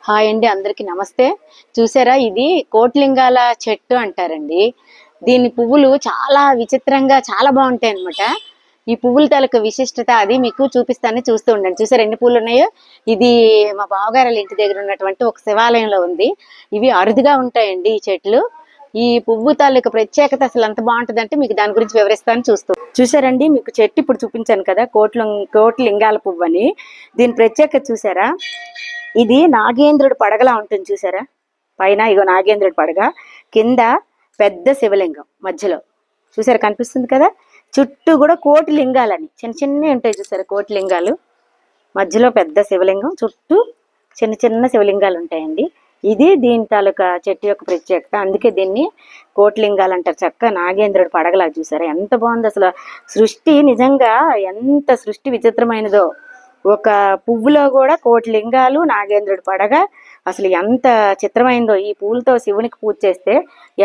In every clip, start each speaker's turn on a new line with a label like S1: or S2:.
S1: Hi అండి, అందరికి నమస్తే. చూసారా, ఇది కోట్లింగాల చెట్టు అంటారండి. దీని పువ్వులు చాలా విచిత్రంగా చాలా బాగుంటాయి అనమాట. ఈ పువ్వుల తాలూకు విశిష్టత అది మీకు చూపిస్తాను, చూస్తూ ఉండండి. చూసారు ఎన్ని పూలు ఉన్నాయో. ఇది మా బావగారుల ఇంటి దగ్గర ఉన్నటువంటి ఒక శివాలయంలో ఉంది. ఇవి అరుదుగా ఉంటాయండి ఈ చెట్లు. ఈ పువ్వు తాలూకు ప్రత్యేకత అసలు ఎంత బాగుంటుందంటే మీకు దాని గురించి వివరిస్తాను, చూసారండి. మీకు చెట్టు ఇప్పుడు చూపించాను కదా, కోట్లింగాల పువ్వు అని. దీని ప్రత్యేకత చూసారా, ఇది నాగేంద్రుడు పడగలా ఉంటుంది చూసారా. పైన ఇగో నాగేంద్రుడి పడగ, కింద పెద్ద శివలింగం మధ్యలో చూసారా, కనిపిస్తుంది కదా. చుట్టూ కూడా కోటి లింగాలని చిన్న చిన్నవి ఉంటాయి చూసారా, కోటి లింగాలు. మధ్యలో పెద్ద శివలింగం, చుట్టూ చిన్న చిన్న శివలింగాలు ఉంటాయండి. ఇది దీని తాలూకా చెట్టు యొక్క ప్రత్యేకత. అందుకే దీన్ని కోట్లింగాలు అంటారు. చక్క నాగేంద్రుడు పడగలా చూసారా, ఎంత బాగుంది అసలు. సృష్టి నిజంగా ఎంత సృష్టి విచిత్రమైనదో. ఒక పువ్వులో కూడా కోటి లింగాలు, నాగేంద్రుడి పడగ. అసలు ఎంత చిత్రమైందో. ఈ పూలతో శివునికి పూజ చేస్తే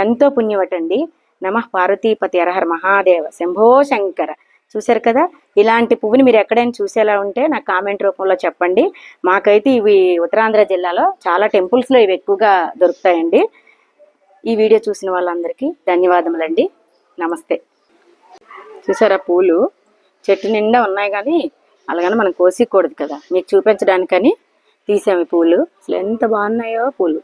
S1: ఎంతో పుణ్యవటండి. నమః పార్వతీపతి హరహర మహాదేవ శంభో శంకర. చూసారు కదా. ఇలాంటి పువ్వుని మీరు ఎక్కడైనా చూసేలా ఉంటే నాకు కామెంట్ రూపంలో చెప్పండి. మాకైతే ఇవి ఉత్తరాంధ్ర జిల్లాలో చాలా టెంపుల్స్లో ఇవి ఎక్కువగా దొరుకుతాయండి. ఈ వీడియో చూసిన వాళ్ళందరికీ ధన్యవాదములండి. నమస్తే. చూసారా, పూలు చెట్టు నిండా ఉన్నాయి, కానీ అలాగని మనం కోసికూడదు కదా, మీకు చూపించడానికని తీసాము పూలు. అసలు ఎంత బాగున్నాయో పూలు.